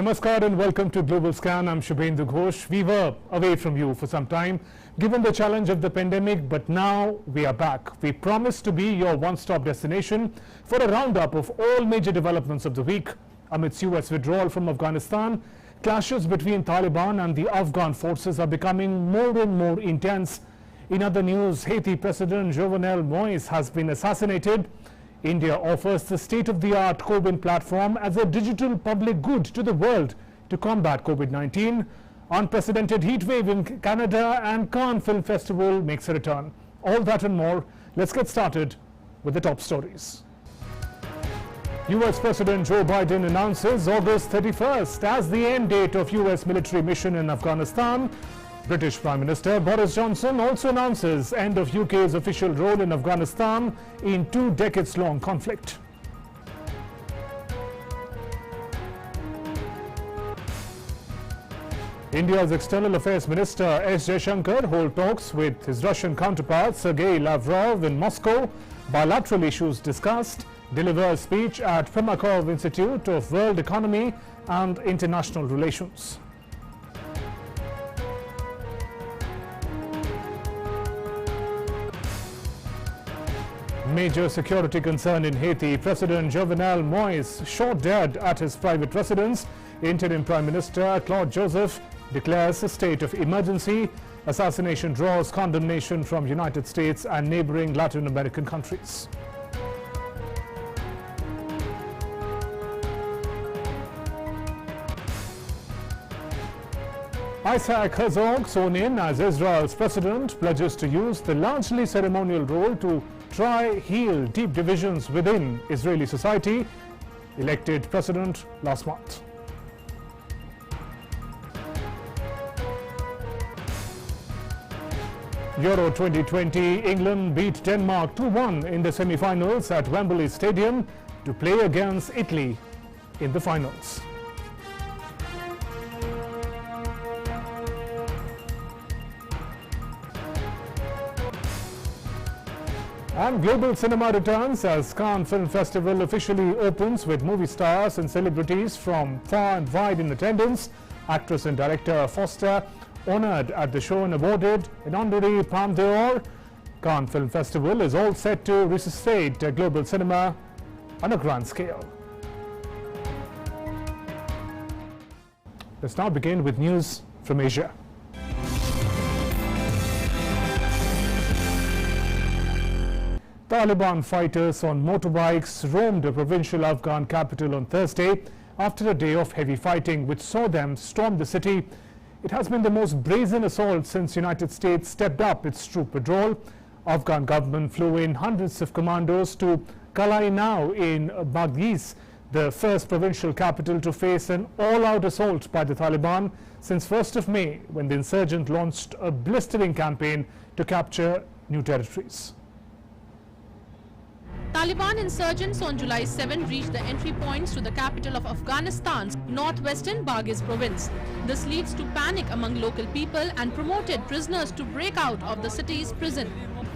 Namaskar and welcome to Global Scan. I'm Shubhendu Ghosh. We were away from you for some time, given the challenge of the pandemic, but now we are back. We promise to be your one-stop destination for a roundup of all major developments of the week. Amidst US withdrawal from Afghanistan, clashes between Taliban and the Afghan forces are becoming more and more intense. In other news, Haiti President Jovenel Moïse has been assassinated. India offers the state-of-the-art CoWIN platform as a digital public good to the world to combat COVID-19. Unprecedented heat wave in Canada and Cannes Film Festival makes a return. All that and more. Let's get started with the top stories. US President Joe Biden announces August 31st as the end date of US military mission in Afghanistan. British Prime Minister Boris Johnson also announces end of UK's official role in Afghanistan in 2 decades-long conflict. India's External Affairs Minister S. Jaishankar holds talks with his Russian counterpart Sergei Lavrov in Moscow. Bilateral issues discussed. Delivers speech at Primakov Institute of World Economy and International Relations. Major security concern in Haiti. President Jovenel Moïse shot dead at his private residence. Interim Prime Minister Claude Joseph declares a state of emergency. Assassination draws condemnation from United States and neighboring Latin American countries. Isaac Herzog, sworn in as Israel's president, pledges to use the largely ceremonial role to try heal deep divisions within Israeli society, elected president last month. Euro 2020, England beat Denmark 2-1 in the semi-finals at Wembley Stadium to play against Italy in the finals. And global cinema returns as Cannes Film Festival officially opens with movie stars and celebrities from far and wide in attendance. Actress and director Foster honored at the show and awarded an honorary Palme d'Or. Cannes Film Festival is all set to resuscitate global cinema on a grand scale. Let's now begin with news from Asia. Taliban fighters on motorbikes roamed the provincial Afghan capital on Thursday after a day of heavy fighting which saw them storm the city. It has been the most brazen assault since United States stepped up its troop withdrawal. Afghan government flew in hundreds of commandos to Kalainau in Baghis, the first provincial capital to face an all-out assault by the Taliban since 1st of May, when the insurgent launched a blistering campaign to capture new territories. Taliban insurgents on July 7 reached the entry points to the capital of Afghanistan's northwestern Baghis province. This leads to panic among local people and promoted prisoners to break out of the city's prison.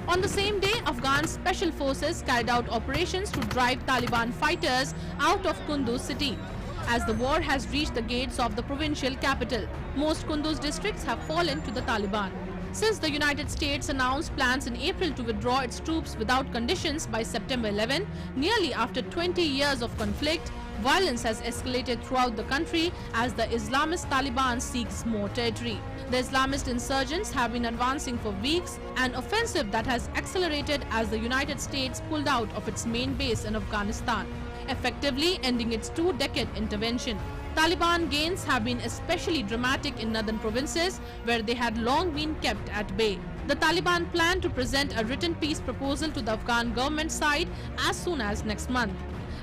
On the same day, Afghan special forces carried out operations to drive Taliban fighters out of Kunduz city, as the war has reached the gates of the provincial capital. Most Kunduz districts have fallen to the Taliban. Since the United States announced plans in April to withdraw its troops without conditions by September 11, nearly after 20 years of conflict, violence has escalated throughout the country as the Islamist Taliban seeks more territory. The Islamist insurgents have been advancing for weeks, an offensive that has accelerated as the United States pulled out of its main base in Afghanistan, effectively ending its 2-decade intervention. Taliban gains have been especially dramatic in northern provinces where they had long been kept at bay. The Taliban plan to present a written peace proposal to the Afghan government side as soon as next month.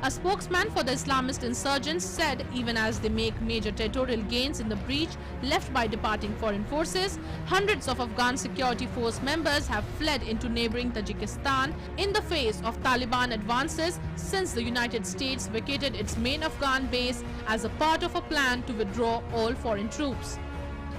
A spokesman for the Islamist insurgents said even as they make major territorial gains in the breach left by departing foreign forces, hundreds of Afghan security force members have fled into neighboring Tajikistan in the face of Taliban advances since the United States vacated its main Afghan base as a part of a plan to withdraw all foreign troops.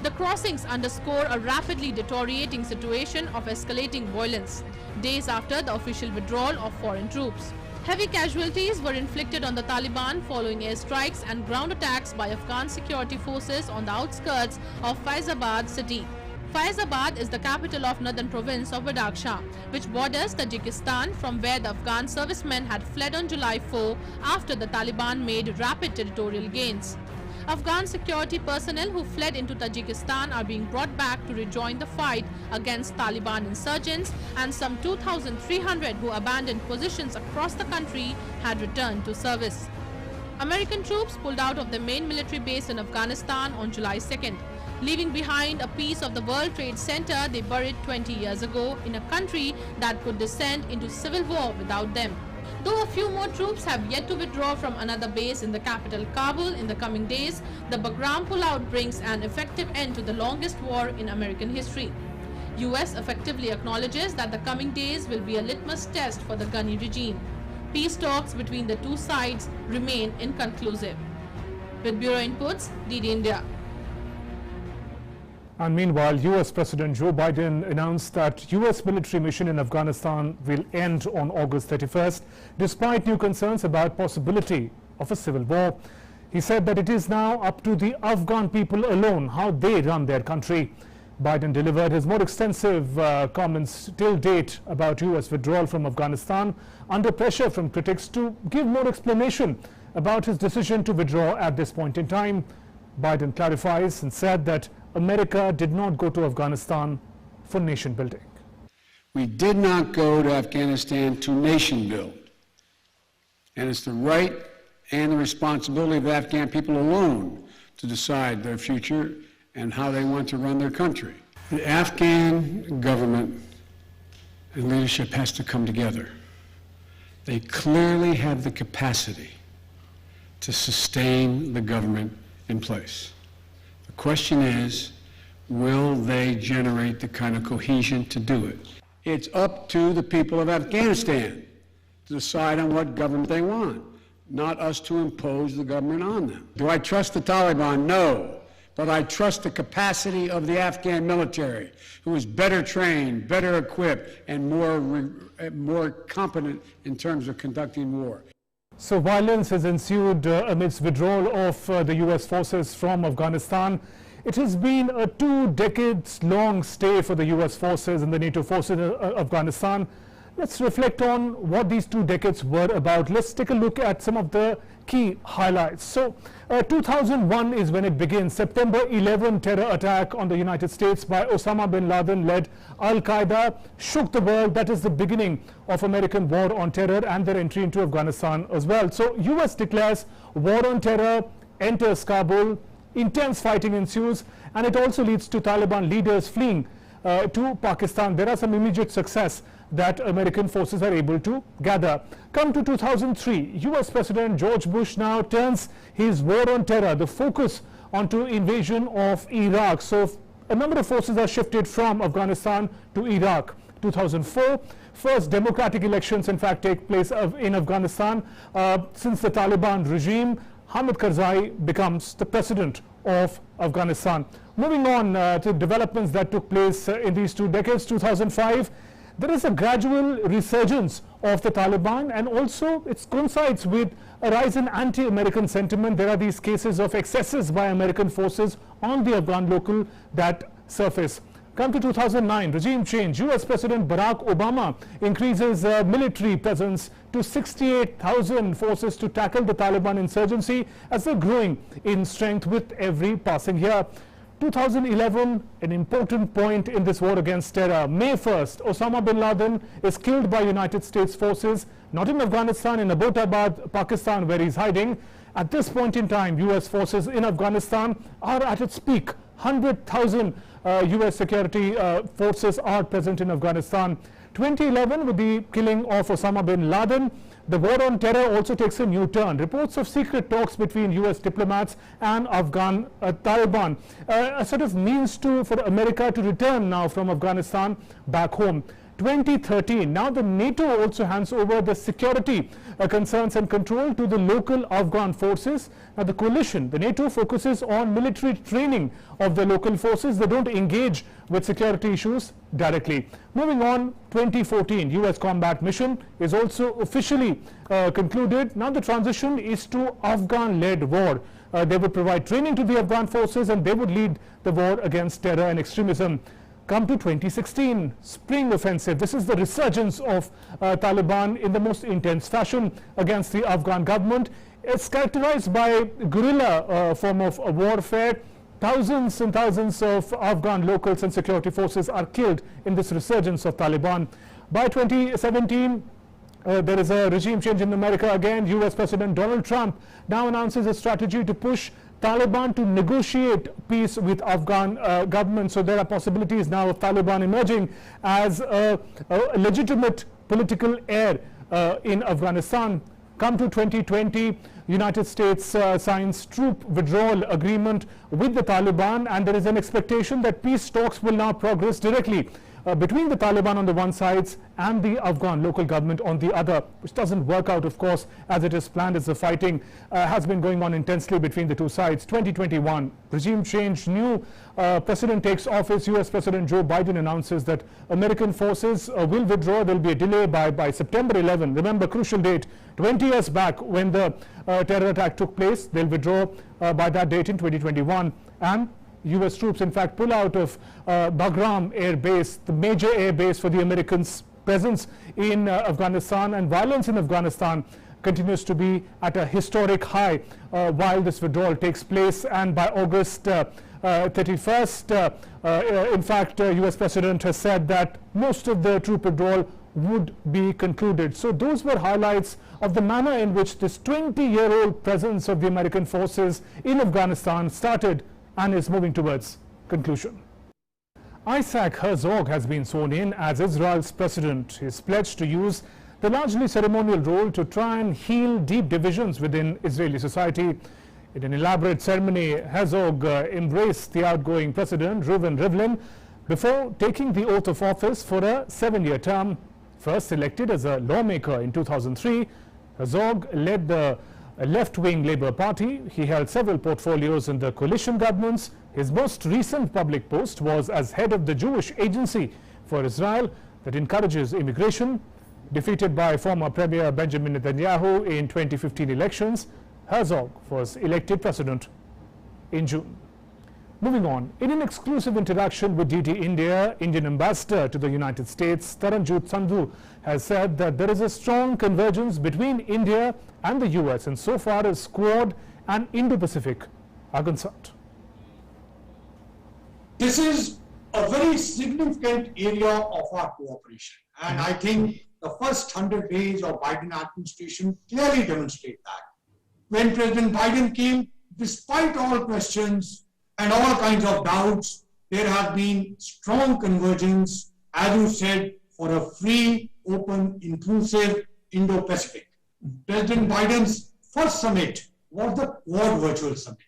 The crossings underscore a rapidly deteriorating situation of escalating violence, days after the official withdrawal of foreign troops. Heavy casualties were inflicted on the Taliban following airstrikes and ground attacks by Afghan security forces on the outskirts of Faizabad city. Faizabad is the capital of northern province of Badakhshan, which borders Tajikistan, from where the Afghan servicemen had fled on July 4 after the Taliban made rapid territorial gains. Afghan security personnel who fled into Tajikistan are being brought back to rejoin the fight against Taliban insurgents, and some 2,300 who abandoned positions across the country had returned to service. American troops pulled out of their main military base in Afghanistan on July 2nd, leaving behind a piece of the World Trade Center they buried 20 years ago in a country that could descend into civil war without them. Though a few more troops have yet to withdraw from another base in the capital Kabul in the coming days, the Bagram pullout brings an effective end to the longest war in American history. US effectively acknowledges that the coming days will be a litmus test for the Ghani regime. Peace talks between the two sides remain inconclusive. With Bureau Inputs, DD India. And meanwhile, US President Joe Biden announced that US military mission in Afghanistan will end on August 31st, despite new concerns about possibility of a civil war. He said that it is now up to the Afghan people alone how they run their country. Biden delivered his more extensive comments till date about US withdrawal from Afghanistan under pressure from critics to give more explanation about his decision to withdraw at this point in time. Biden clarifies and said that America did not go to Afghanistan for nation building. We did not go to Afghanistan to nation build. And it's the right and the responsibility of the Afghan people alone to decide their future and how they want to run their country. The Afghan government and leadership has to come together. They clearly have the capacity to sustain the government in place. The question is, will they generate the kind of cohesion to do it? It's up to the people of Afghanistan to decide on what government they want, not us to impose the government on them. Do I trust the Taliban? No. But I trust the capacity of the Afghan military, who is better trained, better equipped, and more competent in terms of conducting war. So violence has ensued amidst withdrawal of the US forces from Afghanistan. It has been a 2 decades long stay for the US forces and the NATO forces in Afghanistan. Let's reflect on what these 2 decades were about. Let's take a look at some of the key highlights. So 2001 is when it begins. September 11 terror attack on the United States by Osama bin Laden-led Al-Qaeda shook the world. That is the beginning of American war on terror and their entry into Afghanistan as well. So US declares war on terror, enters Kabul, intense fighting ensues, and it also leads to Taliban leaders fleeing to Pakistan. There are some immediate success that American forces are able to gather. Come to 2003, US President George Bush now turns his war on terror, the focus onto invasion of Iraq. So a number of forces are shifted from Afghanistan to Iraq. 2004, first democratic elections in fact take place in Afghanistan. Since the Taliban regime, Hamid Karzai becomes the president of Afghanistan. Moving on to developments that took place in these 2 decades, 2005, there is a gradual resurgence of the Taliban, and also it coincides with a rise in anti-American sentiment. There are these cases of excesses by American forces on the Afghan local that surface. Come to 2009, regime change. US President Barack Obama increases military presence to 68,000 forces to tackle the Taliban insurgency as they're growing in strength with every passing year. 2011, an important point in this war against terror. May 1st, Osama bin Laden is killed by United States forces, not in Afghanistan, in Abbottabad, Pakistan, where he's hiding. At this point in time, US forces in Afghanistan are at its peak. 100,000 US security forces are present in Afghanistan. 2011, with the killing of Osama bin Laden, the war on terror also takes a new turn. Reports of secret talks between US diplomats and Afghan Taliban, a sort of means for America to return now from Afghanistan back home. 2013. Now the NATO also hands over the security concerns and control to the local Afghan forces. Now the coalition, the NATO, focuses on military training of the local forces. They don't engage with security issues directly. Moving on, 2014 US combat mission is also officially concluded. Now the transition is to Afghan-led war. They would provide training to the Afghan forces and they would lead the war against terror and extremism. Come to 2016, Spring Offensive. This is the resurgence of Taliban in the most intense fashion against the Afghan government. It's characterized by guerrilla form of warfare. Thousands and thousands of Afghan locals and security forces are killed in this resurgence of Taliban. By 2017, there is a regime change in America again. US President Donald Trump now announces a strategy to push Taliban to negotiate peace with Afghan government. So there are possibilities now of Taliban emerging as a legitimate political heir in Afghanistan. Come to 2020, United States signs troop withdrawal agreement with the Taliban, and there is an expectation that peace talks will now progress directly between the Taliban on the one side and the Afghan local government on the other, which doesn't work out, of course, as it is planned, as the fighting has been going on intensely between the two sides. 2021, regime change, new president takes office. US President Joe Biden announces that American forces will withdraw. There will be a delay by September 11. Remember, crucial date, 20 years back when the terror attack took place. They'll withdraw by that date in 2021. And US troops, in fact, pull out of Bagram Air Base, the major air base for the Americans' presence in Afghanistan, and violence in Afghanistan continues to be at a historic high while this withdrawal takes place. And by August 31st, in fact, US President has said that most of the troop withdrawal would be concluded. So those were highlights of the manner in which this 20-year-old presence of the American forces in Afghanistan started and is moving towards conclusion. Isaac Herzog has been sworn in as Israel's president. He is pledged to use the largely ceremonial role to try and heal deep divisions within Israeli society. In an elaborate ceremony, Herzog embraced the outgoing president, Reuven Rivlin, before taking the oath of office for a 7-year term. First elected as a lawmaker in 2003, Herzog led the left-wing Labour Party. He held several portfolios in the coalition governments. His most recent public post was as head of the Jewish Agency for Israel that encourages immigration. Defeated by former Premier Benjamin Netanyahu in 2015 elections, Herzog was elected president in June. Moving on, in an exclusive interaction with DT India, Indian ambassador to the United States, Taranjot Sandhu, has said that there is a strong convergence between India and the US insofar as Quad and Indo-Pacific are concerned. This is a very significant area of our cooperation, and I think the first 100 days of Biden administration clearly demonstrate that. When President Biden came, despite all questions and all kinds of doubts, there has been strong convergence, as you said, for a free, open, inclusive Indo-Pacific. President Biden's first summit was the Quad Virtual Summit,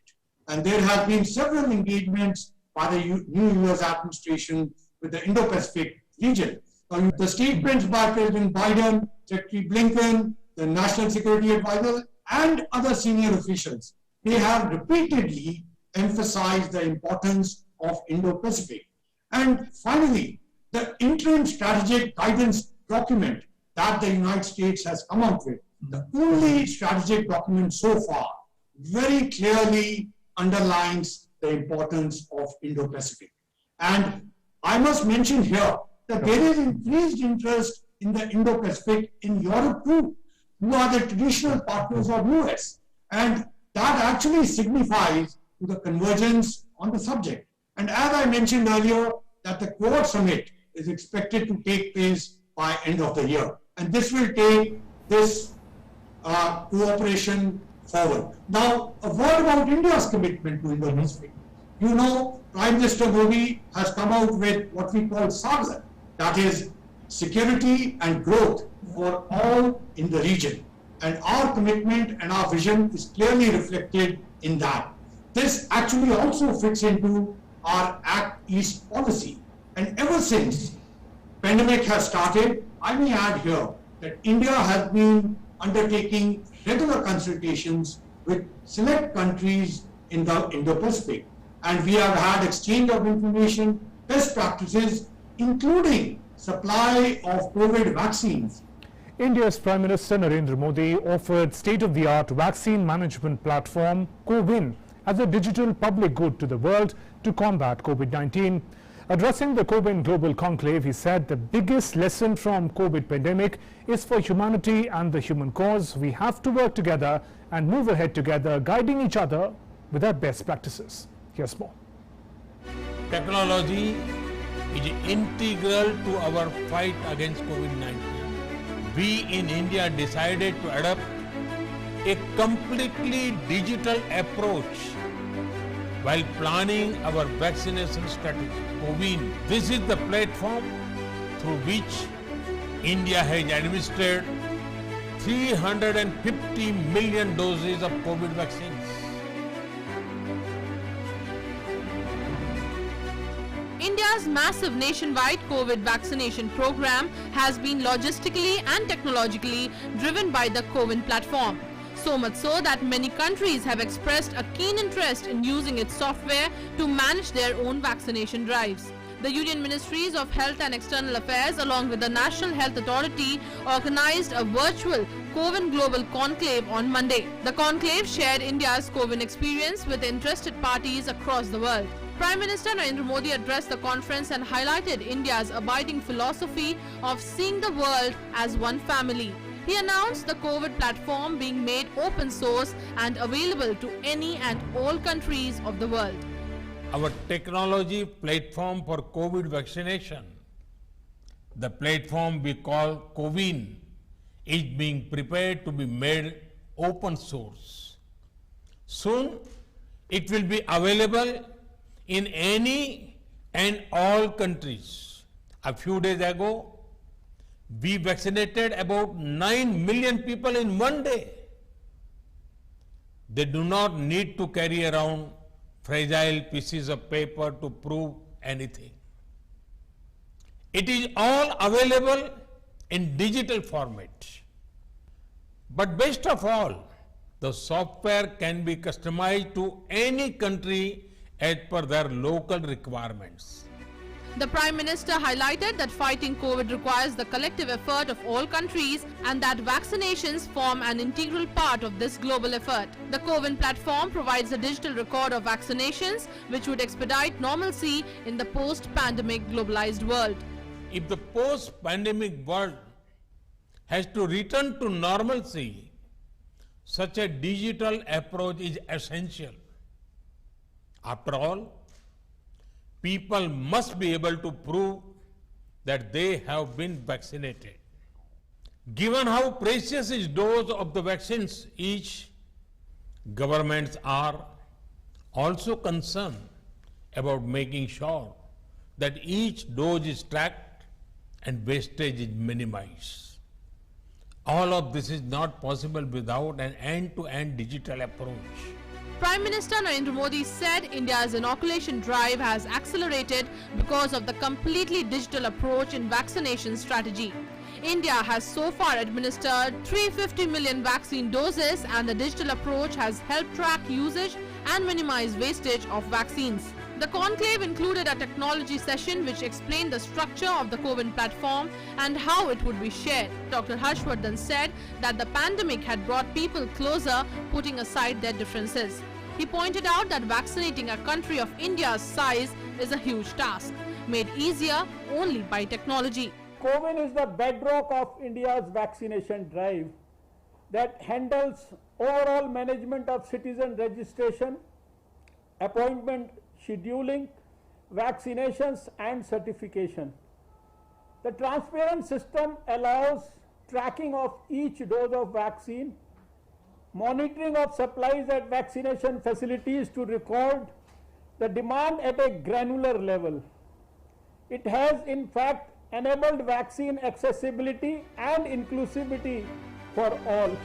and there have been several engagements by the new US administration with the Indo-Pacific region. The statements by President Biden, Secretary Blinken, the National Security Advisor, and other senior officials, they have repeatedly emphasized the importance of Indo-Pacific. And finally, the interim strategic guidance document that the United States has come out with, the only strategic document so far, very clearly underlines the importance of Indo-Pacific. And I must mention here that there is increased interest in the Indo-Pacific in Europe too, who are the traditional partners of US. And that actually signifies the convergence on the subject. And as I mentioned earlier, that the Quad Summit is expected to take place by end of the year. And this will take this cooperation forward. Now, a word about India's commitment to Indo-Pacific. You know, Prime Minister Modi has come out with what we call SAGAR, that is security and growth for all in the region. And our commitment and our vision is clearly reflected in that. This actually also fits into our Act East policy. And ever since pandemic has started, I may add here that India has been undertaking regular consultations with select countries in the Indo-Pacific, and we have had exchange of information, best practices, including supply of COVID vaccines. India's Prime Minister Narendra Modi offered state-of-the-art vaccine management platform CoWIN as a digital public good to the world to combat COVID-19. Addressing the CoWIN Global Conclave, he said the biggest lesson from COVID pandemic is for humanity and the human cause. We have to work together and move ahead together, guiding each other with our best practices. Here's more. Technology is integral to our fight against COVID-19. We in India decided to adopt a completely digital approach while planning our vaccination strategy. CoWIN, this is the platform through which India has administered 350 million doses of COVID vaccines. India's massive nationwide COVID vaccination program has been logistically and technologically driven by the CoWIN platform. So much so that many countries have expressed a keen interest in using its software to manage their own vaccination drives. The Union Ministries of Health and External Affairs along with the National Health Authority organized a virtual CoWIN Global Conclave on Monday. The conclave shared India's CoWIN experience with interested parties across the world. Prime Minister Narendra Modi addressed the conference and highlighted India's abiding philosophy of seeing the world as one family. He announced the COVID platform being made open source and available to any and all countries of the world. Our technology platform for COVID vaccination, the platform we call CoWIN, is being prepared to be made open source. Soon, it will be available in any and all countries. A few days ago, we vaccinated about 9 million people in one day. They do not need to carry around fragile pieces of paper to prove anything. It is all available in digital format. But best of all, the software can be customized to any country as per their local requirements. The Prime Minister highlighted that fighting COVID requires the collective effort of all countries and that vaccinations form an integral part of this global effort. The CoWIN platform provides a digital record of vaccinations which would expedite normalcy in the post-pandemic globalized world. If the post-pandemic world has to return to normalcy, such a digital approach is essential. After all, people must be able to prove that they have been vaccinated. Given how precious is dose of the vaccines each, governments are also concerned about making sure that each dose is tracked and wastage is minimized. All of this is not possible without an end-to-end digital approach. Prime Minister Narendra Modi said India's inoculation drive has accelerated because of the completely digital approach in vaccination strategy. India has so far administered 350 million vaccine doses and the digital approach has helped track usage and minimize wastage of vaccines. The conclave included a technology session which explained the structure of the CoWIN platform and how it would be shared. Dr. Harshvardhan said that the pandemic had brought people closer, putting aside their differences. He pointed out that vaccinating a country of India's size is a huge task, made easier only by technology. CoWIN is the bedrock of India's vaccination drive that handles overall management of citizen registration, appointment scheduling, vaccinations and certification. The transparent system allows tracking of each dose of vaccine, monitoring of supplies at vaccination facilities to record the demand at a granular level. It has in fact enabled vaccine accessibility and inclusivity for all.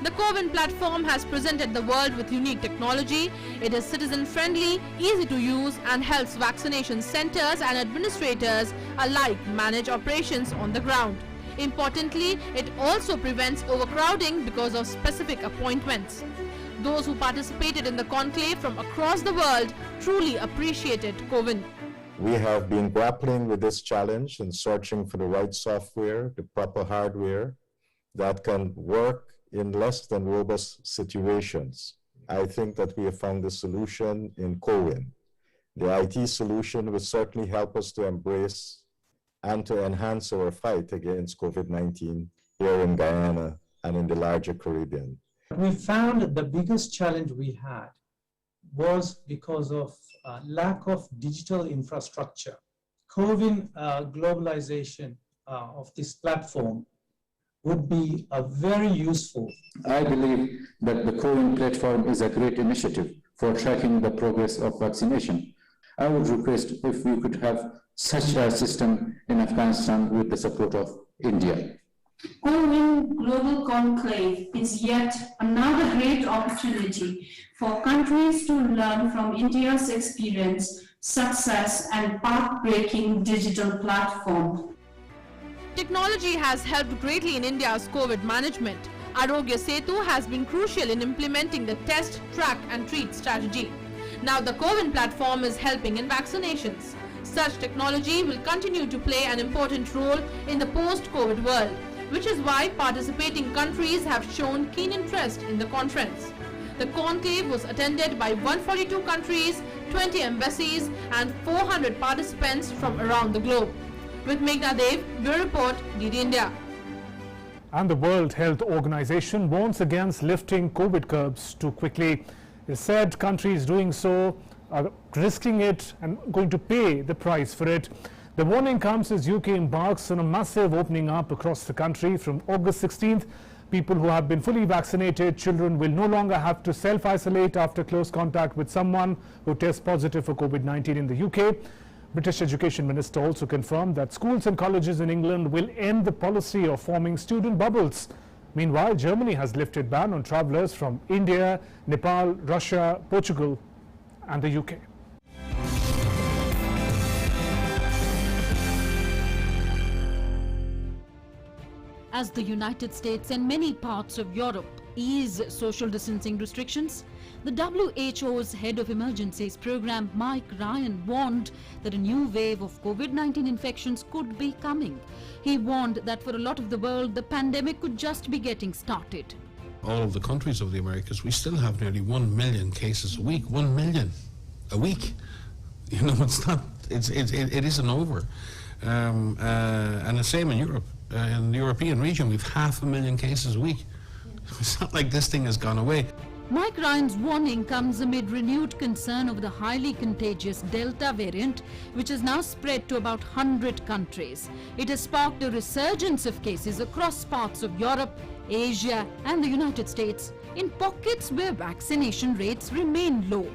The CoWIN platform has presented the world with unique technology. It is citizen-friendly, easy to use and helps vaccination centers and administrators alike manage operations on the ground. Importantly, it also prevents overcrowding because of specific appointments. Those who participated in the conclave from across the world truly appreciated CoWIN. We have been grappling with this challenge and searching for the right software, the proper hardware that can work in less than robust situations. I think that we have found the solution in CoWIN. The IT solution will certainly help us to embrace and to enhance our fight against COVID-19 here in Guyana and in the larger Caribbean. We found that the biggest challenge we had was because of lack of digital infrastructure. CoWIN globalization of this platform would be very useful. I believe that the CoWIN platform is a great initiative for tracking the progress of vaccination. I would request if we could have such a system in Afghanistan with the support of India. CoWIN Global Conclave is yet another great opportunity for countries to learn from India's experience, success and path-breaking digital platform. Technology has helped greatly in India's COVID management. Arogya Setu has been crucial in implementing the test, track and treat strategy. Now the CoWIN platform is helping in vaccinations. Such technology will continue to play an important role in the post-COVID world, which is why participating countries have shown keen interest in the conference. The conclave was attended by 142 countries, 20 embassies and 400 participants from around the globe. With Meghna Dev, Bureau Report, DD India. And the World Health Organization warns against lifting COVID curbs too quickly. It said countries doing so are risking it and going to pay the price for it. The warning comes as UK embarks on a massive opening up across the country from August 16th. People who have been fully vaccinated, children will no longer have to self-isolate after close contact with someone who tests positive for COVID-19 in the UK. British Education Minister also confirmed that schools and colleges in England will end the policy of forming student bubbles. Meanwhile, Germany has lifted ban on travellers from India, Nepal, Russia, Portugal and the UK. As the United States and many parts of Europe ease social distancing restrictions, the WHO's head of emergencies program, Mike Ryan, warned that a new wave of COVID-19 infections could be coming. He warned that for a lot of the world, the pandemic could just be getting started. All of the countries of the Americas, we still have nearly 1 million cases a week. 1 million a week. You know, it isn't over. And the same in Europe. In the European region, we've 500,000 cases a week. It's not like this thing has gone away. Mike Ryan's warning comes amid renewed concern over the highly contagious Delta variant, which has now spread to about 100 countries. It has sparked a resurgence of cases across parts of Europe, Asia and the United States, in pockets where vaccination rates remain low.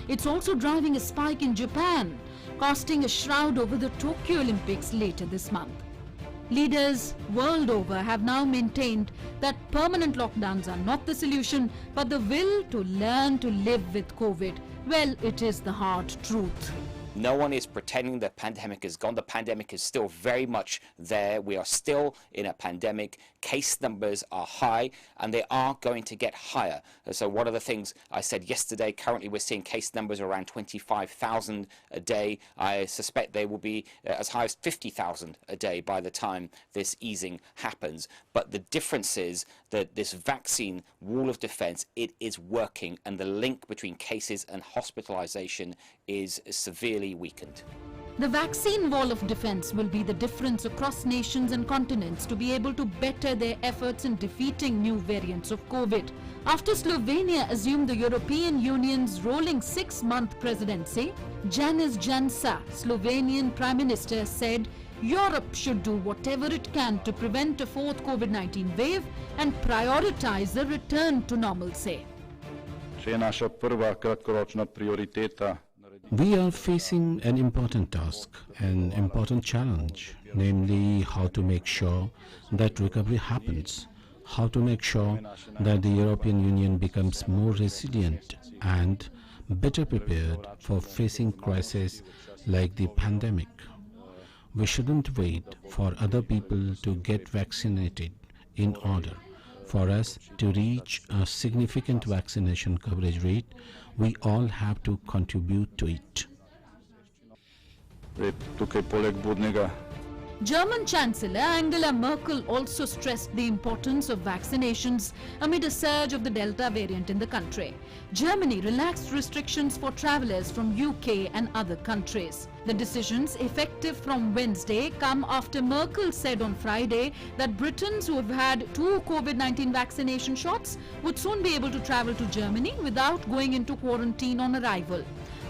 It's also driving a spike in Japan, casting a shroud over the Tokyo Olympics later this month. Leaders world over have now maintained that permanent lockdowns are not the solution, but the will to learn to live with COVID, well, it is the hard truth. No one is pretending the pandemic is gone. The pandemic is still very much there. We are still in a pandemic. Case numbers are high and they are going to get higher. So one of the things I said yesterday, currently we're seeing case numbers around 25,000 a day. I suspect they will be as high as 50,000 a day by the time this easing happens. But the difference is that this vaccine wall of defense, it is working, and the link between cases and hospitalization is severely weakened. The vaccine wall of defense will be the difference across nations and continents to be able to better their efforts in defeating new variants of COVID. After Slovenia assumed the European Union's rolling 6-month presidency, Janez Janša, Slovenian Prime Minister, said Europe should do whatever it can to prevent a fourth COVID-19 wave and prioritize the return to normalcy. We are facing an important task, an important challenge, namely how to make sure that recovery happens. how to make sure that the European Union becomes more resilient and better prepared for facing crises like the pandemic. We shouldn't wait for other people to get vaccinated in order for us to reach a significant vaccination coverage rate. We all have to contribute to it. German Chancellor Angela Merkel also stressed the importance of vaccinations amid a surge of the Delta variant in the country. Germany relaxed restrictions for travellers from UK and other countries. The decisions, effective from Wednesday, come after Merkel said on Friday that Britons who have had 2 COVID-19 vaccination shots would soon be able to travel to Germany without going into quarantine on arrival.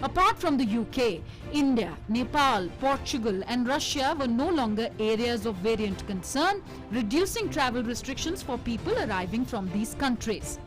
Apart from the UK, India, Nepal, Portugal and Russia were no longer areas of variant concern, reducing travel restrictions for people arriving from these countries.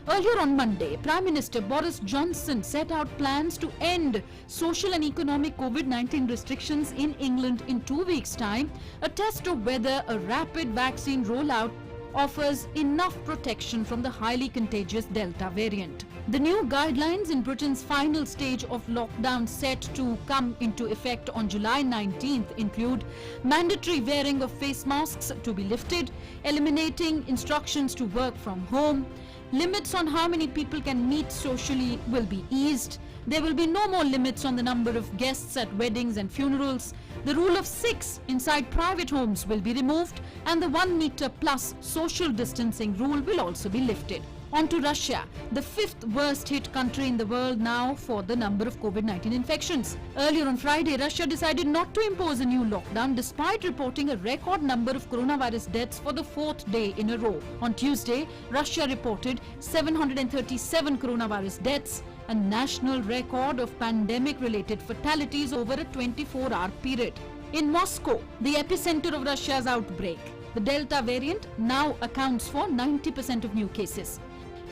Earlier on Monday, Prime Minister Boris Johnson set out plans to end social and economic COVID-19 restrictions in England in 2 weeks' time, a test of whether a rapid vaccine rollout offers enough protection from the highly contagious Delta variant. The new guidelines in Britain's final stage of lockdown set to come into effect on July 19th include mandatory wearing of face masks to be lifted, eliminating instructions to work from home, limits on how many people can meet socially will be eased. There will be no more limits on the number of guests at weddings and funerals. The rule of 6 inside private homes will be removed, and the 1 meter plus social distancing rule will also be lifted. On to Russia, the 5th worst hit country in the world now for the number of COVID-19 infections. Earlier on Friday, Russia decided not to impose a new lockdown despite reporting a record number of coronavirus deaths for the 4th day in a row. On Tuesday, Russia reported 737 coronavirus deaths, a national record of pandemic-related fatalities over a 24-hour period. In Moscow, the epicenter of Russia's outbreak, the Delta variant now accounts for 90% of new cases.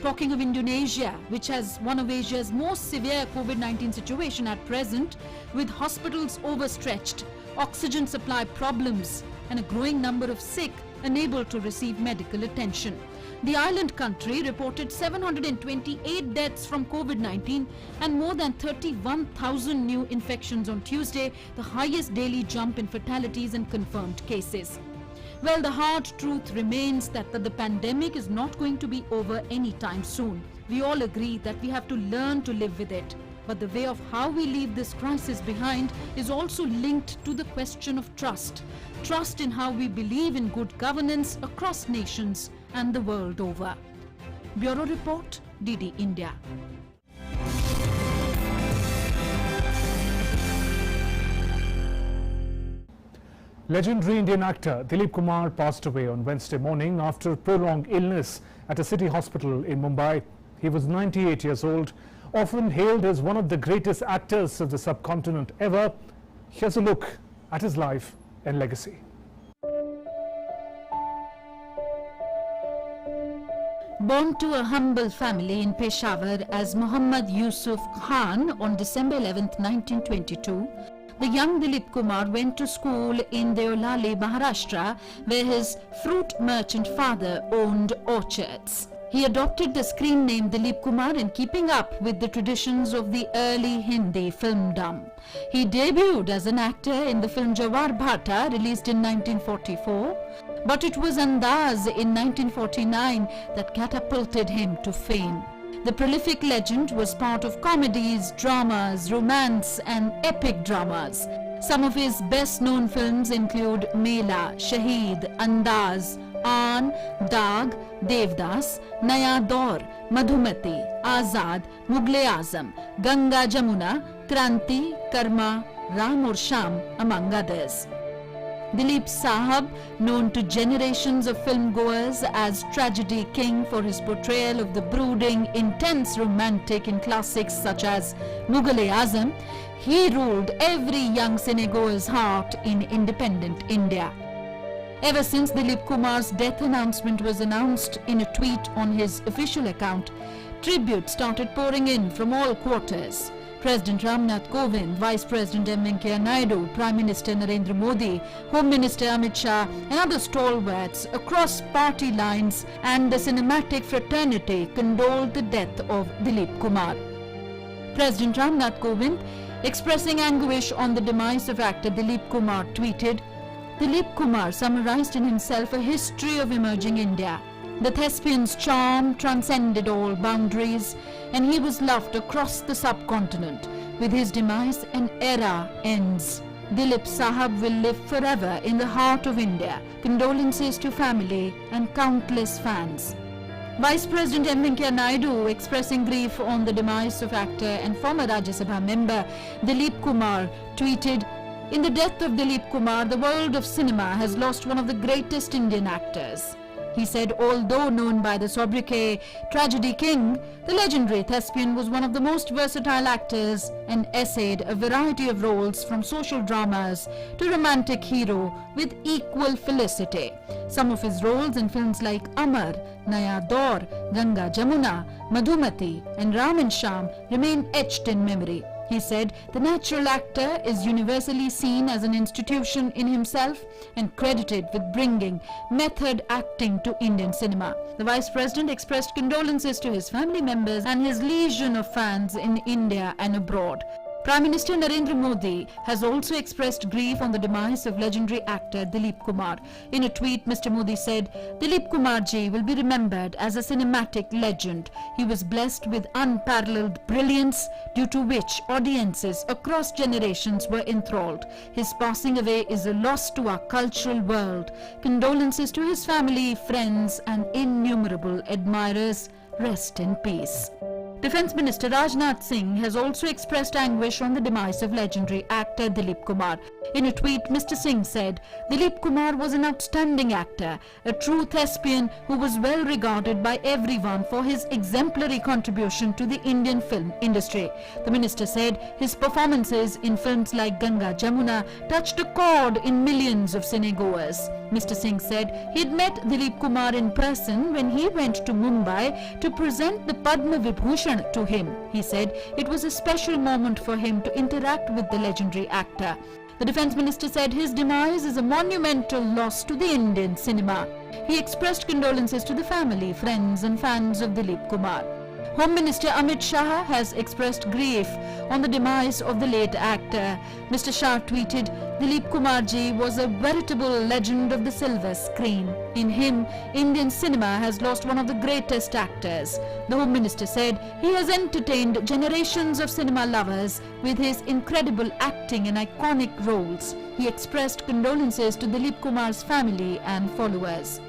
Talking of Indonesia, which has one of Asia's most severe COVID-19 situation at present, with hospitals overstretched, oxygen supply problems, and a growing number of sick unable to receive medical attention. The island country reported 728 deaths from COVID-19 and more than 31,000 new infections on Tuesday, the highest daily jump in fatalities and confirmed cases. Well, the hard truth remains that the pandemic is not going to be over anytime soon. We all agree that we have to learn to live with it. But the way of how we leave this crisis behind is also linked to the question of trust. Trust in how we believe in good governance across nations and the world over. Bureau Report, DD India. Legendary Indian actor Dilip Kumar passed away on Wednesday morning after prolonged illness at a city hospital in Mumbai. He was 98 years old, often hailed as one of the greatest actors of the subcontinent ever. Here's a look at his life and legacy. Born to a humble family in Peshawar as Muhammad Yusuf Khan on December 11, 1922, the young Dilip Kumar went to school in Deolali, Maharashtra, where his fruit merchant father owned orchards. He adopted the screen name Dilip Kumar in keeping up with the traditions of the early Hindi filmdom. He debuted as an actor in the film Jawar Bhata, released in 1944, but it was Andaz in 1949 that catapulted him to fame. The prolific legend was part of comedies, dramas, romance and epic dramas. Some of his best-known films include Mela, Shaheed, Andaz, Aan, Daag, Devdas, Naya Daur, Madhumati, Azad, Mughal-e-Azam, Ganga Jamuna, Kranti, Karma, Ram Aur Sham, among others. Dilip Sahab, known to generations of filmgoers as Tragedy King for his portrayal of the brooding, intense romantic in classics such as Mughal-e-Azam, he ruled every young cinegoer's heart in independent India. Ever since Dilip Kumar's death announcement was announced in a tweet on his official account, tributes started pouring in from all quarters. President Ramnath Kovind, Vice President M. Venkaiah Naidu, Prime Minister Narendra Modi, Home Minister Amit Shah and other stalwarts across party lines and the cinematic fraternity condoled the death of Dilip Kumar. President Ramnath Kovind, expressing anguish on the demise of actor Dilip Kumar, tweeted, "Dilip Kumar summarized in himself a history of emerging India. The thespian's charm transcended all boundaries and he was loved across the subcontinent. With his demise, an era ends. Dilip Sahab will live forever in the heart of India. Condolences to family and countless fans." Vice President M. Venkaiah Naidu, expressing grief on the demise of actor and former Rajya Sabha member Dilip Kumar, tweeted, "In the death of Dilip Kumar, the world of cinema has lost one of the greatest Indian actors." He said, although known by the sobriquet Tragedy King, the legendary thespian was one of the most versatile actors and essayed a variety of roles from social dramas to romantic hero with equal felicity. Some of his roles in films like Amar, Naya Daur, Ganga Jamuna, Madhumati and Ram and Shyam remain etched in memory. He said, "The natural actor is universally seen as an institution in himself and credited with bringing method acting to Indian cinema." The Vice President expressed condolences to his family members and his legion of fans in India and abroad. Prime Minister Narendra Modi has also expressed grief on the demise of legendary actor Dilip Kumar. In a tweet, Mr. Modi said, "Dilip Kumar ji will be remembered as a cinematic legend. He was blessed with unparalleled brilliance, due to which audiences across generations were enthralled. His passing away is a loss to our cultural world. Condolences to his family, friends and innumerable admirers. Rest in peace." Defence Minister Rajnath Singh has also expressed anguish on the demise of legendary actor Dilip Kumar. In a tweet, Mr. Singh said, "Dilip Kumar was an outstanding actor, a true thespian who was well regarded by everyone for his exemplary contribution to the Indian film industry." The minister said his performances in films like Ganga Jamuna touched a chord in millions of cinegoers. Mr. Singh said he had met Dilip Kumar in person when he went to Mumbai to present the Padma Vibhushan to him. He said it was a special moment for him to interact with the legendary actor. The Defence Minister said his demise is a monumental loss to the Indian cinema. He expressed condolences to the family, friends and fans of Dilip Kumar. Home Minister Amit Shah has expressed grief on the demise of the late actor. Mr. Shah tweeted, "Dilip Kumar ji was a veritable legend of the silver screen. In him, Indian cinema has lost one of the greatest actors." The Home Minister said he has entertained generations of cinema lovers with his incredible acting and iconic roles. He expressed condolences to Dilip Kumar's family and followers.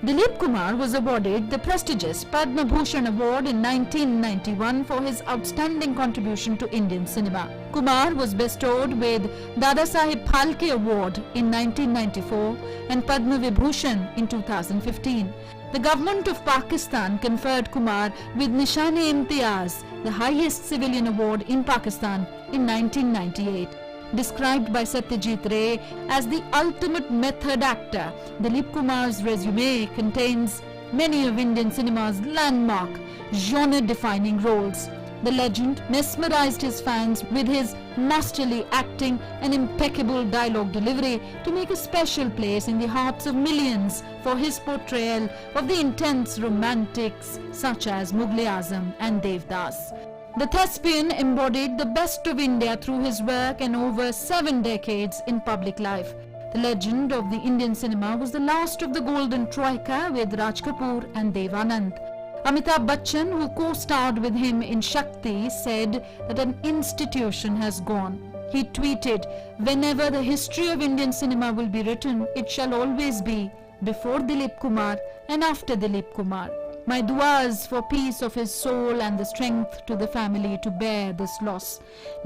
Dilip Kumar was awarded the prestigious Padma Bhushan Award in 1991 for his outstanding contribution to Indian cinema. Kumar was bestowed with Dadasaheb Phalke Award in 1994 and Padma Vibhushan in 2015. The government of Pakistan conferred Kumar with Nishan-e-Imtiyaz, the highest civilian award in Pakistan, in 1998. Described by Satyajit Ray as the ultimate method actor, Dilip Kumar's resume contains many of Indian cinema's landmark, genre-defining roles. The legend mesmerized his fans with his masterly acting and impeccable dialogue delivery to make a special place in the hearts of millions for his portrayal of the intense romantics such as Mughal-e-Azam and Devdas. The thespian embodied the best of India through his work and over 7 decades in public life. The legend of the Indian cinema was the last of the golden troika with Raj Kapoor and Dev Anand. Amitabh Bachchan, who co-starred with him in Shakti, said that an institution has gone. He tweeted, "Whenever the history of Indian cinema will be written, it shall always be before Dilip Kumar and after Dilip Kumar. My duas for peace of his soul and the strength to the family to bear this loss.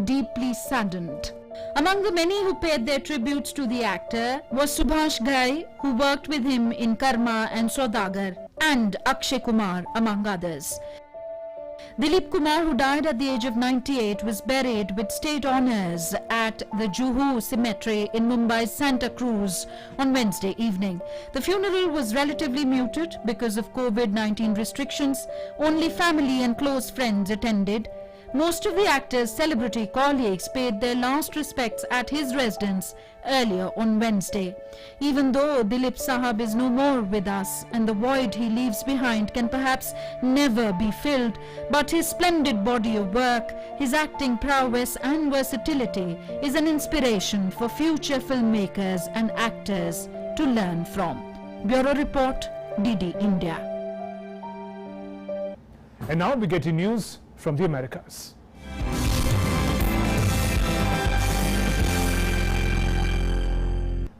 Deeply saddened." Among the many who paid their tributes to the actor was Subhash Ghai, who worked with him in Karma and Saudagar, and Akshay Kumar, among others. Dilip Kumar, who died at the age of 98, was buried with state honours at the Juhu Cemetery in Mumbai's Santa Cruz on Wednesday evening. The funeral was relatively muted because of COVID-19 restrictions. Only family and close friends attended. Most of the actor's celebrity colleagues paid their last respects at his residence earlier on Wednesday. Even though Dilip Sahab is no more with us and the void he leaves behind can perhaps never be filled, but his splendid body of work, his acting prowess and versatility is an inspiration for future filmmakers and actors to learn from. Bureau Report, DD India. And now we get to news from the Americas.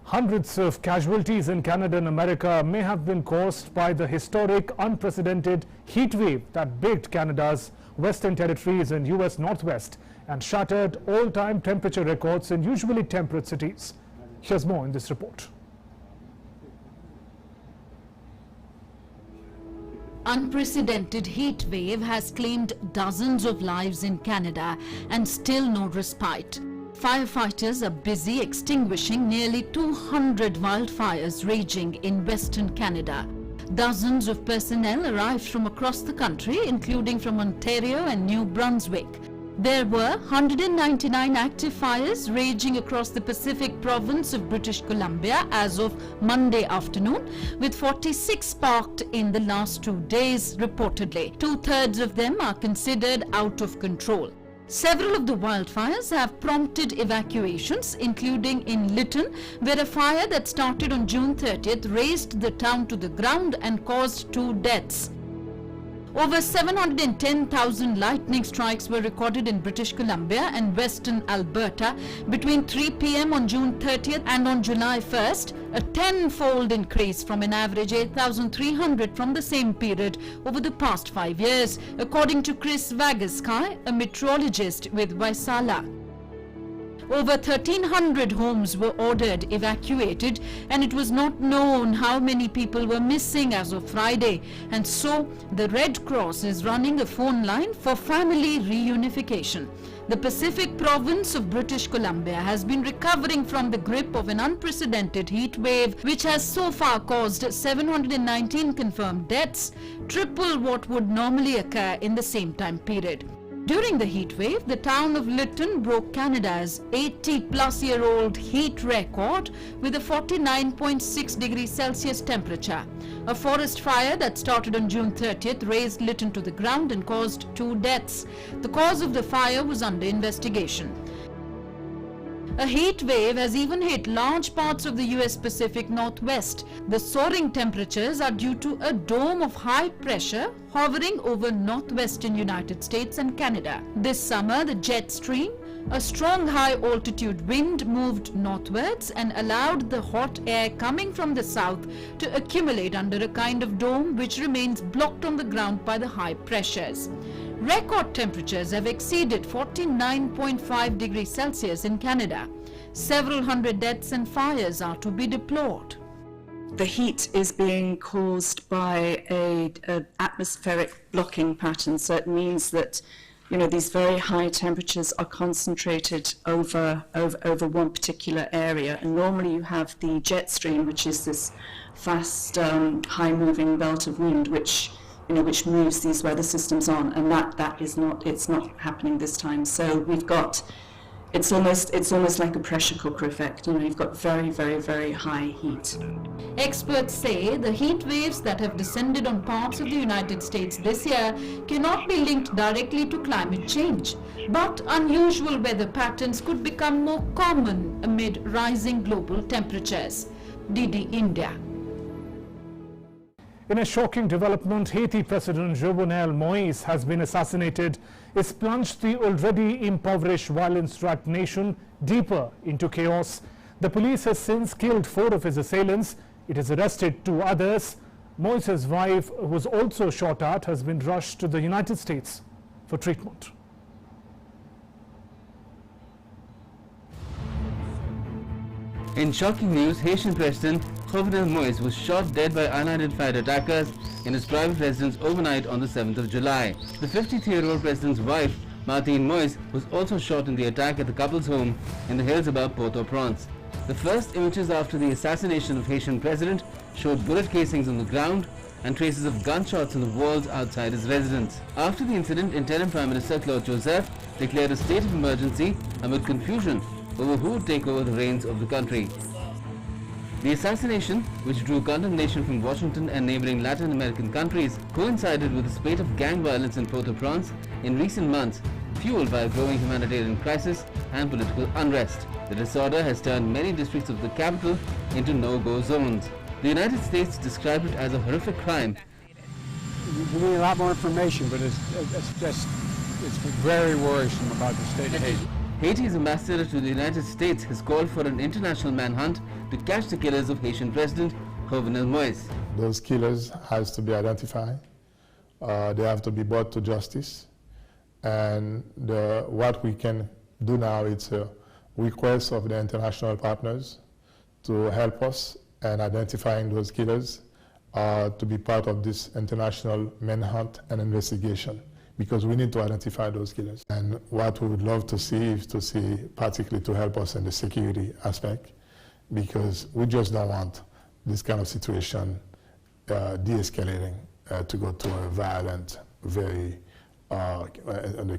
Hundreds of casualties in Canada and America may have been caused by the historic, unprecedented heat wave that baked Canada's Western Territories and US Northwest and shattered all-time temperature records in usually temperate cities. Here's more in this report. Unprecedented heat wave has claimed dozens of lives in Canada and still no respite. Firefighters are busy extinguishing nearly 200 wildfires raging in Western Canada. Dozens of personnel arrived from across the country, including from Ontario and New Brunswick. There were 199 active fires raging across the Pacific province of British Columbia as of Monday afternoon, with 46 sparked in the last 2 days reportedly. 2/3 of them are considered out of control. Several of the wildfires have prompted evacuations, including in Lytton, where a fire that started on June 30th razed the town to the ground and caused 2 deaths. Over 710,000 lightning strikes were recorded in British Columbia and Western Alberta between 3 p.m. on June 30th and on July 1st, a 10-fold increase from an average 8,300 from the same period over the past 5 years, according to Chris Vagaskay, a meteorologist with Vaisala. Over 1,300 homes were ordered evacuated, and it was not known how many people were missing as of Friday, and so the Red Cross is running a phone line for family reunification. The Pacific province of British Columbia has been recovering from the grip of an unprecedented heat wave, which has so far caused 719 confirmed deaths, triple what would normally occur in the same time period. During the heat wave, the town of Lytton broke Canada's 80-plus-year-old heat record with a 49.6 degrees Celsius temperature. A forest fire that started on June 30th razed Lytton to the ground and caused 2 deaths. The cause of the fire was under investigation. A heat wave has even hit large parts of the US Pacific Northwest. The soaring temperatures are due to a dome of high pressure hovering over northwestern United States and Canada. This summer, the jet stream, a strong high-altitude wind, moved northwards and allowed the hot air coming from the south to accumulate under a kind of dome which remains blocked on the ground by the high pressures. Record temperatures have exceeded 49.5 degrees Celsius in Canada. Several hundred deaths and fires are to be deplored. The heat is being caused by an atmospheric blocking pattern, so it means that these very high temperatures are concentrated over one particular area. And normally you have the jet stream, which is this fast, high-moving belt of wind, which moves these weather systems on, and it's not happening this time. So we've got, it's almost like a pressure cooker effect. You've got very, very, very high heat. Experts say the heat waves that have descended on parts of the United States this year cannot be linked directly to climate change, but unusual weather patterns could become more common amid rising global temperatures. DD India. In a shocking development, Haiti President Jovenel Moïse has been assassinated. It's plunged the already impoverished, violence-racked nation deeper into chaos. The police has since killed 4 of his assailants. It has arrested 2 others. Moïse's wife, who was also shot at, has been rushed to the United States for treatment. In shocking news, Haitian President Jovenel Moïse was shot dead by unidentified attackers in his private residence overnight on the 7th of July. The 53-year-old president's wife, Martine Moïse, was also shot in the attack at the couple's home in the hills above Port-au-Prince. The first images after the assassination of Haitian president showed bullet casings on the ground and traces of gunshots on the walls outside his residence. After the incident, Interim Prime Minister Claude Joseph declared a state of emergency amid confusion over who would take over the reins of the country. The assassination, which drew condemnation from Washington and neighboring Latin American countries, coincided with a spate of gang violence in Port-au-Prince in recent months, fueled by a growing humanitarian crisis and political unrest. The disorder has turned many districts of the capital into no-go zones. The United States described it as a horrific crime. We need a lot more information, but it's very worrisome about the state of Haiti. Haiti's ambassador to the United States has called for an international manhunt to catch the killers of Haitian President Jovenel Moïse. Those killers has to be identified. They have to be brought to justice. And what we can do now is a request of the international partners to help us in identifying those killers to be part of this international manhunt and investigation, because we need to identify those killers. And what we would love to see is to see, particularly to help us in the security aspect, because we just don't want this kind of situation de-escalating to go to a violent, very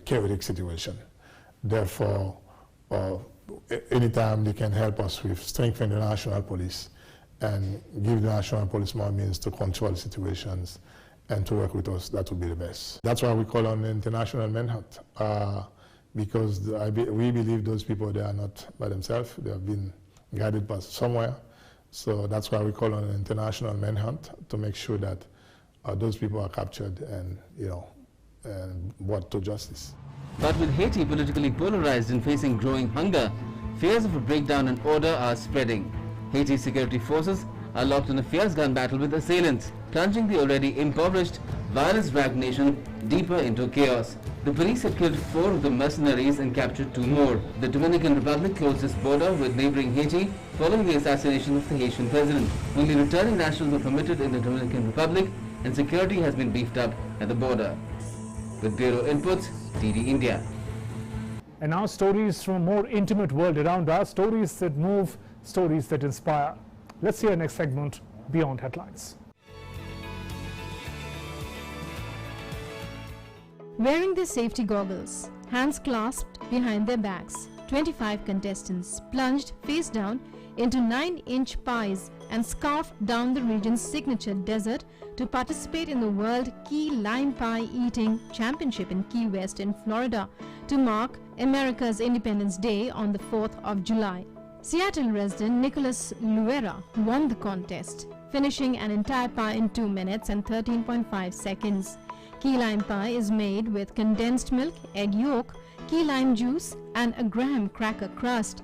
chaotic situation. Therefore, anytime they can help us with strengthening the national police and give the national police more means to control situations and to work with us, that would be the best. That's why we call on the international manhunt, because we believe those people, they are not by themselves. They have been guided by somewhere. So that's why we call on an international manhunt to make sure that those people are captured and, and brought to justice. But with Haiti politically polarized and facing growing hunger, fears of a breakdown in order are spreading. Haiti's security forces are locked in a fierce gun battle with assailants, plunging the already impoverished, violence-racked nation deeper into chaos. The police had killed 4 of the mercenaries and captured 2 more. The Dominican Republic closed its border with neighboring Haiti following the assassination of the Haitian president. Only returning nationals were permitted in the Dominican Republic, and security has been beefed up at the border. With Bureau Inputs, DD India. And now stories from a more intimate world around us, stories that move, stories that inspire. Let's see our next segment, Beyond Headlines. Wearing their safety goggles, hands clasped behind their backs, 25 contestants plunged face down into 9-inch pies and scarfed down the region's signature desert to participate in the World Key Lime Pie Eating Championship in Key West in Florida to mark America's Independence Day on the 4th of July. Seattle resident Nicholas Luera won the contest, finishing an entire pie in 2 minutes and 13.5 seconds. Key lime pie is made with condensed milk, egg yolk, key lime juice and a graham cracker crust.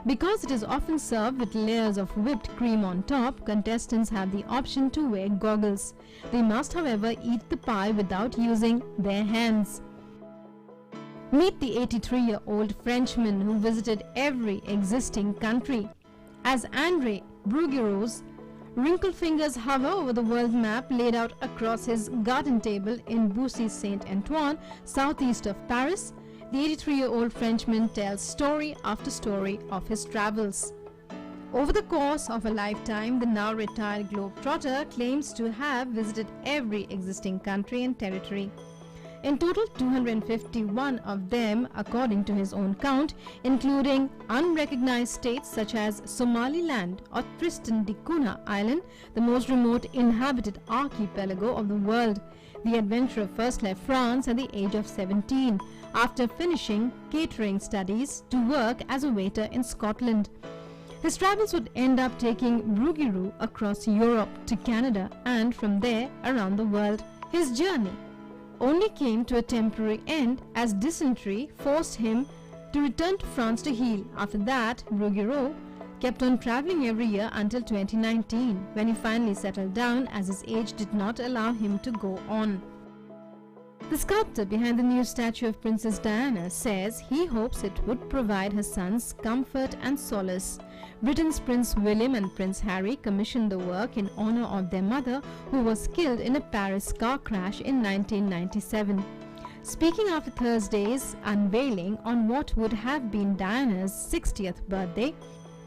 Because it is often served with layers of whipped cream on top, contestants have the option to wear goggles. They must, however, eat the pie without using their hands. Meet the 83-year-old Frenchman who visited every existing country. As André Bruguereau's wrinkled fingers hover over the world map laid out across his garden table in Boussy-Saint-Antoine, southeast of Paris, the 83-year-old Frenchman tells story after story of his travels. Over the course of a lifetime, the now retired globetrotter claims to have visited every existing country and territory. In total, 251 of them, according to his own count, including unrecognized states such as Somaliland or Tristan da Cunha Island, the most remote inhabited archipelago of the world. The adventurer first left France at the age of 17, after finishing catering studies to work as a waiter in Scotland. His travels would end up taking Bruguereau across Europe to Canada and from there around the world. His journey only came to a temporary end as dysentery forced him to return to France to heal. After that, Bruguereau kept on traveling every year until 2019, when he finally settled down as his age did not allow him to go on. The sculptor behind the new statue of Princess Diana says he hopes it would provide her sons comfort and solace. Britain's Prince William and Prince Harry commissioned the work in honor of their mother, who was killed in a Paris car crash in 1997. Speaking after Thursday's unveiling on what would have been Diana's 60th birthday,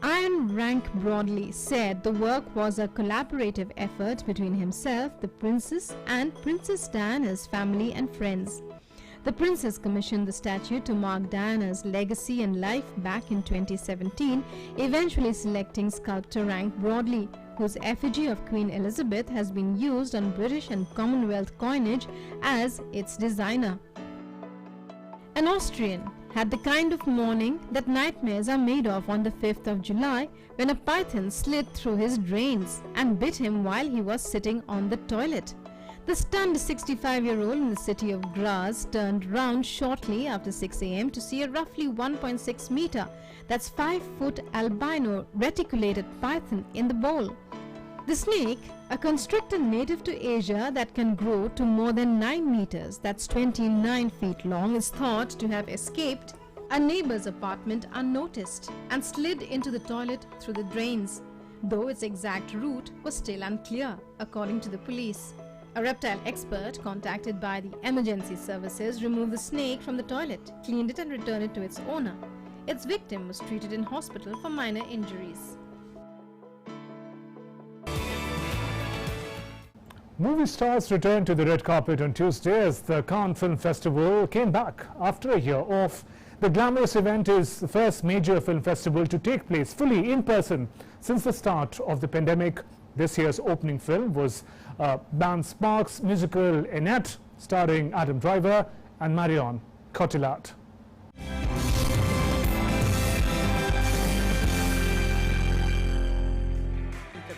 Ian Rank Broadley said the work was a collaborative effort between himself, the princess, and Princess Diana's family and friends. The princess commissioned the statue to mark Diana's legacy and life back in 2017, eventually selecting sculptor Rank Broadley, whose effigy of Queen Elizabeth has been used on British and Commonwealth coinage as its designer. An Austrian had the kind of morning that nightmares are made of on the 5th of July when a python slid through his drains and bit him while he was sitting on the toilet. The stunned 65-year-old in the city of Graz turned round shortly after 6 a.m. to see a roughly 1.6 meter, that's 5-foot albino reticulated python in the bowl. The snake, a constrictor native to Asia that can grow to more than 9 meters, that's 29 feet long, is thought to have escaped a neighbor's apartment unnoticed and slid into the toilet through the drains, though its exact route was still unclear, according to the police. A reptile expert contacted by the emergency services removed the snake from the toilet, cleaned it and returned it to its owner. Its victim was treated in hospital for minor injuries. Movie stars returned to the red carpet on Tuesday as the Cannes Film Festival came back after a year off. The glamorous event is the first major film festival to take place fully in person since the start of the pandemic. This year's opening film was Ben Sparks' musical Annette, starring Adam Driver and Marion Cotillard.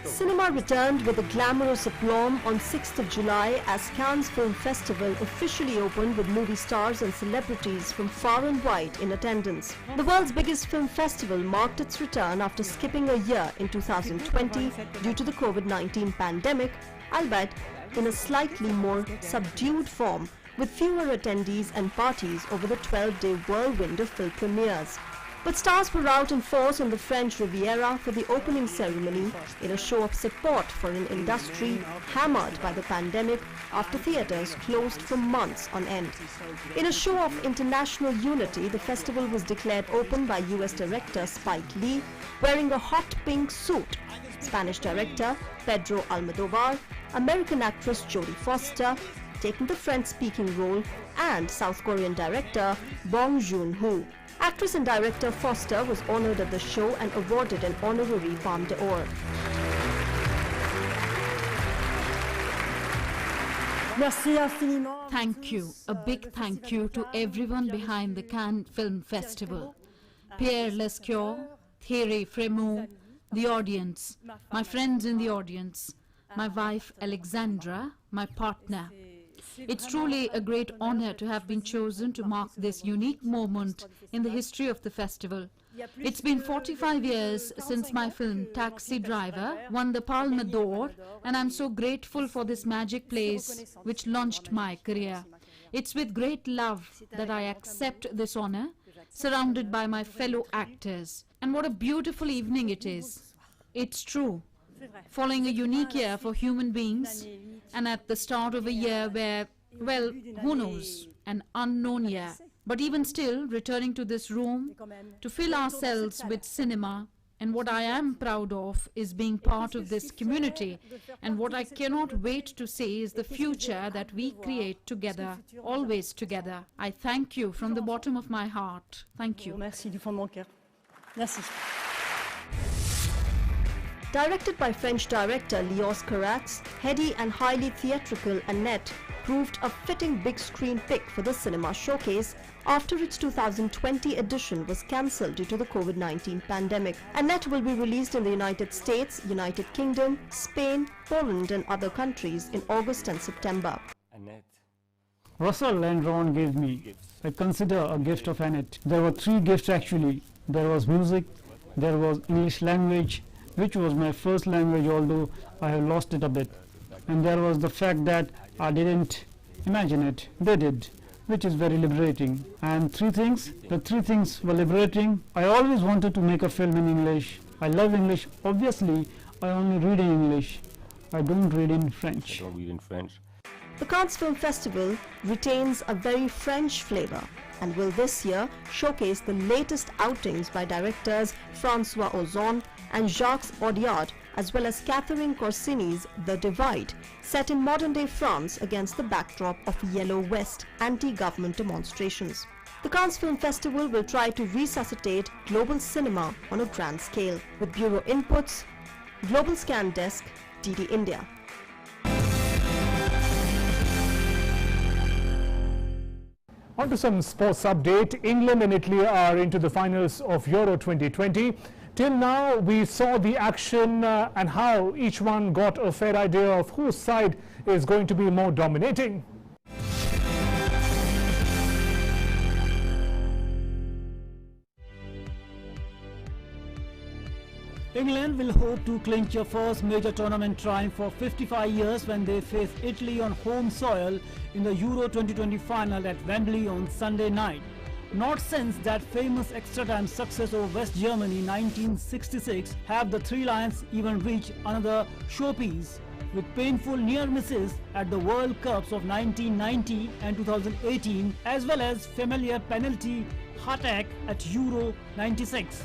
Cinema returned with a glamorous aplomb on 6th of July as Cannes Film Festival officially opened with movie stars and celebrities from far and wide in attendance. The world's biggest film festival marked its return after skipping a year in 2020 due to the COVID-19 pandemic, albeit in a slightly more subdued form, with fewer attendees and parties over the 12-day whirlwind of film premieres. But stars were out in force on the French Riviera for the opening ceremony in a show of support for an industry hammered by the pandemic after theatres closed for months on end. In a show of international unity, the festival was declared open by US director Spike Lee wearing a hot pink suit, Spanish director Pedro Almodovar, American actress Jodie Foster taking the French-speaking role, and South Korean director Bong Joon-ho. Actress and director Foster was honored at the show and awarded an honorary Palme d'Or. Thank you, a big thank you to everyone behind the Cannes Film Festival. Pierre Lescure, Thierry Frémaux, the audience, my friends in the audience, my wife Alexandra, my partner. It's truly a great honor to have been chosen to mark this unique moment in the history of the festival. It's been 45 years since my film Taxi Driver won the Palme d'Or, and I'm so grateful for this magic place which launched my career. It's with great love that I accept this honor, surrounded by my fellow actors. And what a beautiful evening it is. It's true. Following a unique year for human beings, and at the start of a year where, well, who knows, an unknown year. But even still, returning to this room to fill ourselves with cinema, and what I am proud of is being part of this community, and what I cannot wait to see is the future that we create together, always together. I thank you from the bottom of my heart. Thank you. Directed by French director Léos Carax, heady and highly theatrical Annette proved a fitting big screen pick for the cinema showcase after its 2020 edition was cancelled due to the COVID-19 pandemic. Annette will be released in the United States, United Kingdom, Spain, Poland and other countries in August and September. Russell and Ron gave me, I consider, a gift of Annette. There were 3 gifts actually. There was music, there was English language, which was my first language, although I have lost it a bit. And there was the fact that I didn't imagine it, they did, which is very liberating. And 3 things, the 3 things were liberating. I always wanted to make a film in English. I love English. Obviously, I only read in English. I don't read in French. The Cannes Film Festival retains a very French flavor and will this year showcase the latest outings by directors François Ozon and Jacques Audiard, as well as Catherine Corsini's The Divide, set in modern-day France against the backdrop of Yellow Vest anti-government demonstrations. The Cannes Film Festival will try to resuscitate global cinema on a grand scale. With Bureau Inputs, Global Scan Desk, DD India. On to some sports update. England and Italy are into the finals of Euro 2020. Till now, we saw the action and how each one got a fair idea of whose side is going to be more dominating. England will hope to clinch a first major tournament triumph for 55 years when they face Italy on home soil in the Euro 2020 final at Wembley on Sunday night. Not since that famous extra-time success over West Germany in 1966 have the Three Lions even reached another showpiece, with painful near misses at the World Cups of 1990 and 2018, as well as familiar penalty attack at Euro 96.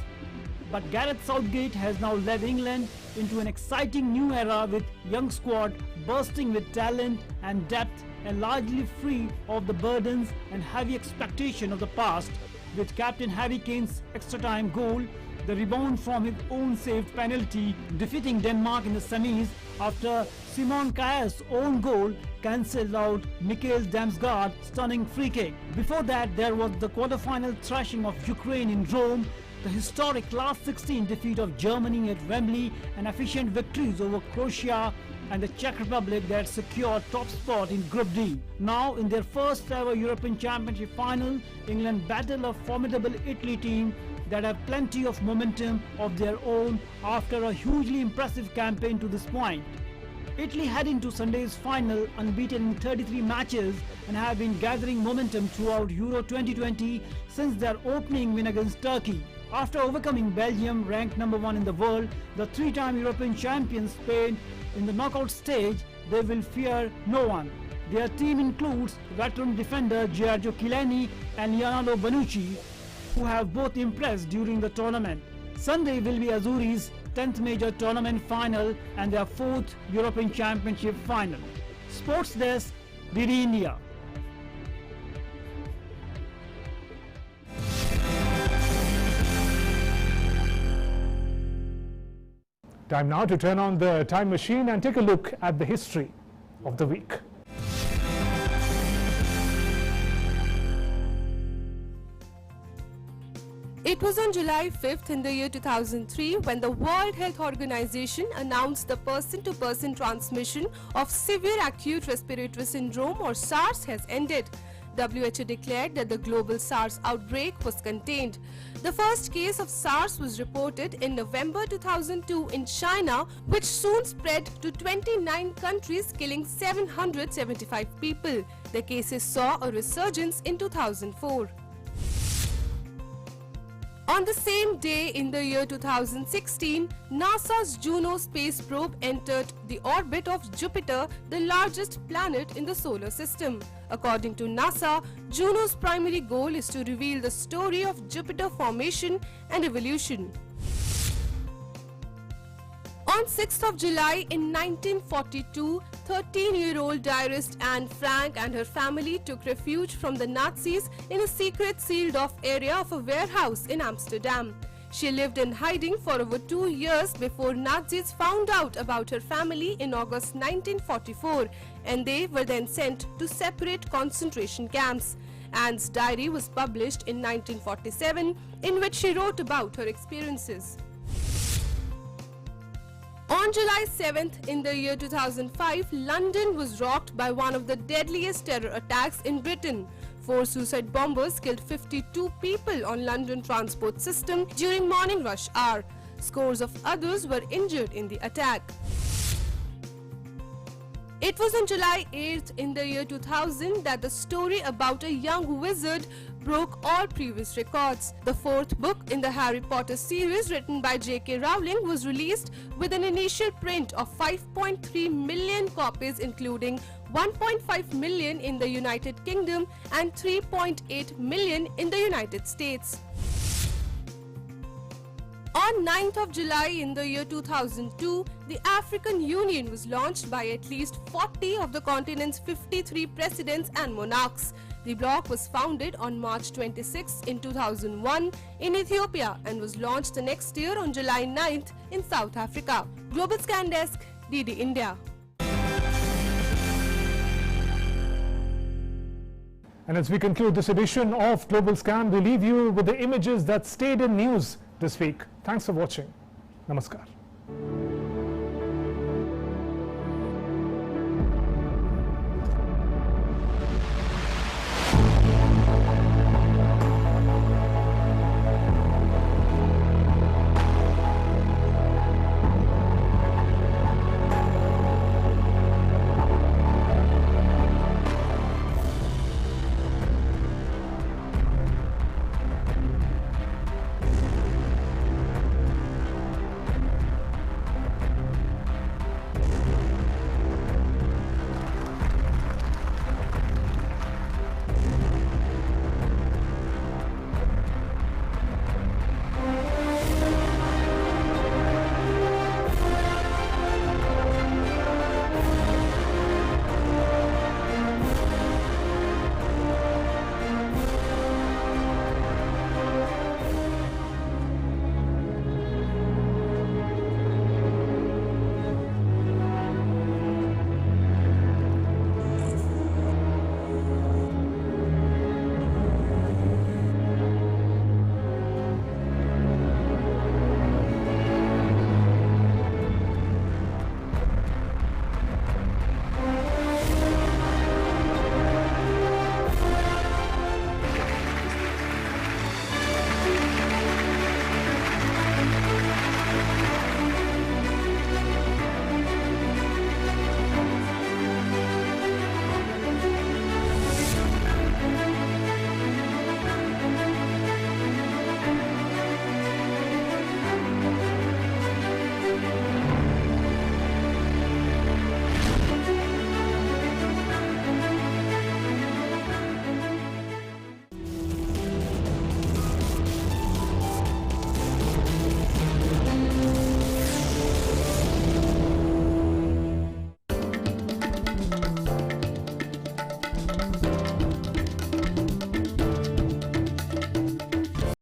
But Gareth Southgate has now led England into an exciting new era with young squad bursting with talent and depth and largely free of the burdens and heavy expectation of the past, with Captain Harry Kane's extra-time goal, the rebound from his own saved penalty, defeating Denmark in the semis after Simon Kjær's own goal cancelled out Mikhail Damsgaard's stunning free kick. Before that, there was the quarter-final thrashing of Ukraine in Rome, the historic last 16 defeat of Germany at Wembley, and efficient victories over Croatia and the Czech Republic that secured top spot in Group D. Now, in their first ever European Championship final, England battle a formidable Italy team that have plenty of momentum of their own after a hugely impressive campaign to this point. Italy head into Sunday's final unbeaten in 33 matches and have been gathering momentum throughout Euro 2020 since their opening win against Turkey. After overcoming Belgium, ranked number 1 in the world, the three-time European champions Spain in the knockout stage, they will fear no one. Their team includes veteran defender Giorgio Chiellini and Leonardo Bonucci, who have both impressed during the tournament. Sunday will be Azzurri's 10th major tournament final and their 4th European Championship final. Sports Desk, DD India. Time now to turn on the time machine and take a look at the history of the week. It was on July 5th in the year 2003 when the World Health Organization announced the person-to-person transmission of severe acute respiratory syndrome or SARS has ended. WHO declared that the global SARS outbreak was contained. The first case of SARS was reported in November 2002 in China, which soon spread to 29 countries, killing 775 people. The cases saw a resurgence in 2004. On the same day in the year 2016, NASA's Juno space probe entered the orbit of Jupiter, the largest planet in the solar system. According to NASA, Juno's primary goal is to reveal the story of Jupiter formation and evolution. On 6th of July in 1942, 13-year-old diarist Anne Frank and her family took refuge from the Nazis in a secret sealed-off area of a warehouse in Amsterdam. She lived in hiding for over 2 years before Nazis found out about her family in August 1944, and they were then sent to separate concentration camps. Anne's diary was published in 1947, in which she wrote about her experiences. On July 7th in the year 2005, London was rocked by one of the deadliest terror attacks in Britain. 4 suicide bombers killed 52 people on London transport system during morning rush hour. Scores of others were injured in the attack. It was on July 8th in the year 2000 that the story about a young wizard broke all previous records. The fourth book in the Harry Potter series, written by J.K. Rowling, was released with an initial print of 5.3 million copies, including 1.5 million in the United Kingdom and 3.8 million in the United States. On 9th of July in the year 2002, the African Union was launched by at least 40 of the continent's 53 presidents and monarchs. The bloc was founded on March 26 in 2001 in Ethiopia and was launched the next year on July 9th in South Africa. Global Scan Desk, DD India. And as we conclude this edition of Global Scan, we leave you with the images that stayed in news this week. Thanks for watching. Namaskar.